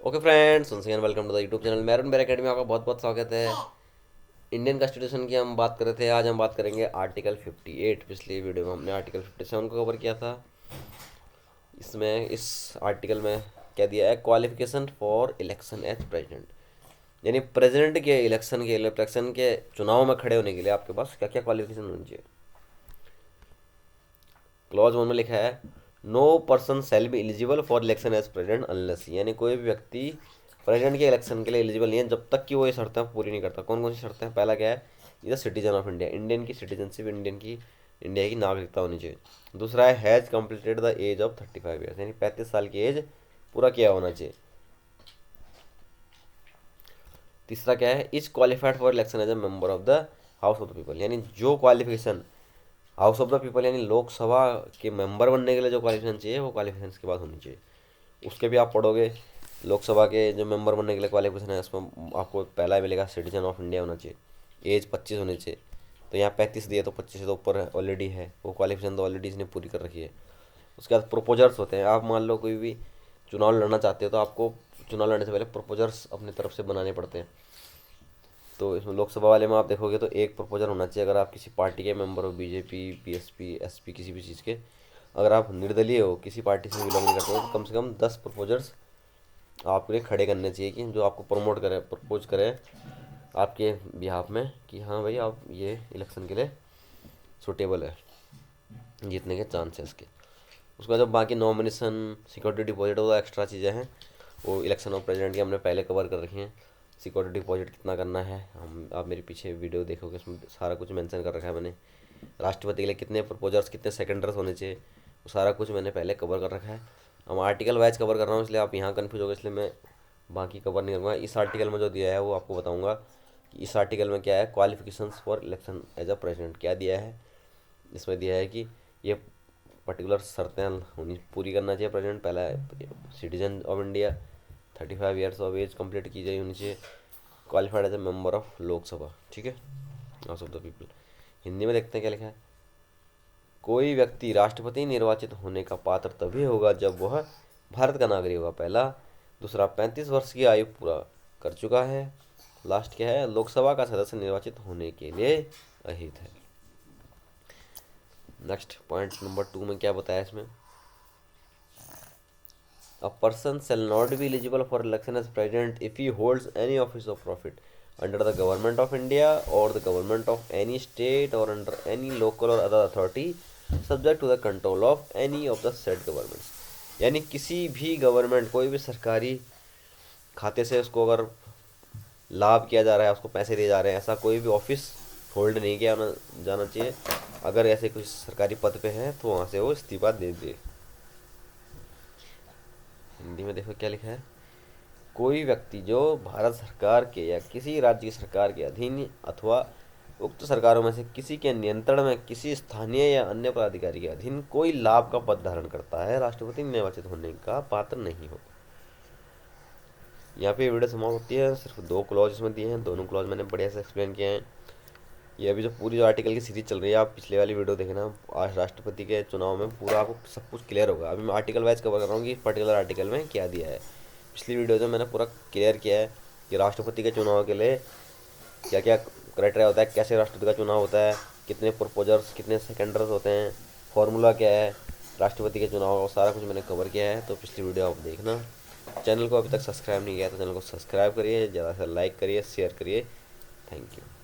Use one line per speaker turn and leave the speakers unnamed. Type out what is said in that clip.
Okay friends, once again welcome to the YouTube channel Maroon Bear Academy. आपका बहुत बहुत स्वागत है। इंडियन कॉन्स्टिट्यूशन की हम बात कर रहे थे, आज हम बात करेंगे आर्टिकल 58। पिछली वीडियो में हमने आर्टिकल 57 को कवर किया था। इसमें इस आर्टिकल में क्या दिया है, qualification for election as president, यानी प्रेसिडेंट के इलेक्शन के चुनाव में खड़े होने के लिए आपके पास क्या क्या क्वालिफिकेशन होनी चाहिए। क्लॉज 1 में लिखा है no person shall be eligible for election as president unless, यानी कोई भी व्यक्ति प्रेसिडेंट के इलेक्शन के लिए एलिजिबल नहीं है जब तक कि वो ये शर्तें पूरी नहीं करता। कौन कौन सी शर्तें हैं? पहला क्या है, is citizen of India, Indian की सिटीजनशिप, इंडिया की नागरिकता होनी चाहिए। दूसरा है has completed the age of 35 years, यानी 35 साल की एज पूरा किया होना चाहिए। तीसरा क्या है, is qualified for election as a member of the house of the people, यानी जो qualification house of the people यानी लोकसभा के मेंबर बनने के लिए जो क्वालिफिकेशन चाहिए वो क्वालिफिकेशन के बाद होनी चाहिए। उसके भी आप पढ़ोगे, लोकसभा के जो मेंबर बनने के लिए क्वालिफिकेशन है उसमें आपको पहला मिलेगा सिटीजन ऑफ इंडिया होना चाहिए, एज 25 होनी चाहिए। तो यहाँ 35 दिए तो 25 से तो ऊपर ऑलरेडी है, वो क्वालिफिकेशन तो ऑलरेडी इसने पूरी कर रखी है। उसके बाद प्रोपोजर्स होते हैं। आप मान लो कोई भी चुनाव लड़ना चाहते हो तो आपको चुनाव लड़ने से पहले प्रोपोजर्स अपनी तरफ से बनाने पड़ते हैं। तो इसमें लोकसभा वाले में आप देखोगे तो एक प्रपोजल होना चाहिए। अगर आप किसी पार्टी के मेंबर हो, बीजेपी, बीएसपी, एसपी, किसी भी चीज़ के, अगर आप निर्दलीय हो, किसी पार्टी से बिलोंग नहीं करते हो, तो कम से कम 10 प्रपोजल्स आपके लिए खड़े करने चाहिए कि जो आपको प्रमोट करें, प्रपोज करें आपके बिहाफ में कि हाँ भाई आप ये इलेक्शन के लिए सुटेबल है, जीतने के चांस है इसके। उसके बाद जब बाकी नॉमिनेशन, सिक्योरिटी डिपॉजिट, वो एक्स्ट्रा चीज़ें हैं, वो इलेक्शन ऑफ प्रेसिडेंट की हमने पहले कवर कर रखी हैं। सिक्योरिटी डिपॉजिट कितना करना है, हम आप मेरे पीछे वीडियो देखोगे, उसमें सारा कुछ मेंशन कर रखा है मैंने। राष्ट्रपति के लिए कितने प्रपोजर्स, कितने सेकेंडर्स होने चाहिए, वो सारा कुछ मैंने पहले कवर कर रखा है। हम आर्टिकल वाइज कवर कर रहा हूँ, इसलिए आप यहाँ कन्फ्यूज हो गए, इसलिए मैं बाकी कवर नहीं करूँगा। इस आर्टिकल में जो दिया है वो आपको बताऊँगा कि इस आर्टिकल में क्या है, qualifications for election as a president क्या दिया है। इसमें दिया है कि ये पर्टिकुलर शर्तें होनी, पूरी करना चाहिए प्रेसिडेंट। पहला है citizen of India, 35 years of as complete की जाए होनी चाहिए, qualified as a member of Lok Sabha, ठीक है, house of the people. Hindi में देखते हैं क्या लिखा है, कोई व्यक्ति राष्ट्रपति निर्वाचित होने का पात्र तभी होगा जब वह भारत का नागरिक होगा, पहला। दूसरा, 35 वर्ष की आयु पूरा कर चुका है। लास्ट क्या है, लोकसभा का सदस्य निर्वाचित होने के लिए अहित है। नेक्स्ट पॉइंट नंबर 2 में क्या बताया इसमें, A person shall not be eligible for election as president if he holds any office of profit under the government of India or the government of any state or under any local or other authority subject to the control of any of the said governments, यानी किसी भी government, कोई भी सरकारी खाते से उसको अगर लाभ किया जा रहा है, उसको पैसे दिए जा रहे हैं, ऐसा कोई भी ऑफिस होल्ड नहीं किया जाना चाहिए। अगर ऐसे कुछ सरकारी पद पे है तो वहाँ से वो इस्तीफा दे दे। हिंदी में देखो क्या लिखा है, कोई व्यक्ति जो भारत सरकार के या किसी राज्य की सरकार के अधीन अथवा उक्त सरकारों में से किसी के नियंत्रण में किसी स्थानीय या अन्य पदाधिकारी के अधीन कोई लाभ का पद धारण करता है, राष्ट्रपति निर्वाचित होने का पात्र नहीं होगा। यहाँ पे वीडियो समाप्त होती है। सिर्फ 2 क्लॉज इसमें दिए हैं, दोनों क्लॉज मैंने बढ़िया से एक्सप्लेन किए हैं। ये अभी जो पूरी जो आर्टिकल की सीरीज चल रही है, आप पिछले वाली वीडियो देखना, आज राष्ट्रपति के चुनाव में पूरा आपको सब कुछ क्लियर होगा। अभी मैं आर्टिकल वाइज कवर कर रहा हूँ कि पर्टिकुलर आर्टिकल में क्या दिया है। पिछली वीडियो में मैंने पूरा क्लियर किया है कि राष्ट्रपति के चुनाव के लिए क्या क्या क्राइटेरिया होता है, कैसे राष्ट्रपति का चुनाव होता है, कितने प्रपोजर्स, कितने सेकेंडर्स होते हैं, फॉर्मूला क्या है राष्ट्रपति के चुनाव का, सारा कुछ मैंने कवर किया है। तो पिछली वीडियो आप देखना। चैनल को अभी तक सब्सक्राइब नहीं किया तो चैनल को सब्सक्राइब करिए, ज़्यादा से लाइक करिए, शेयर करिए। Thank you.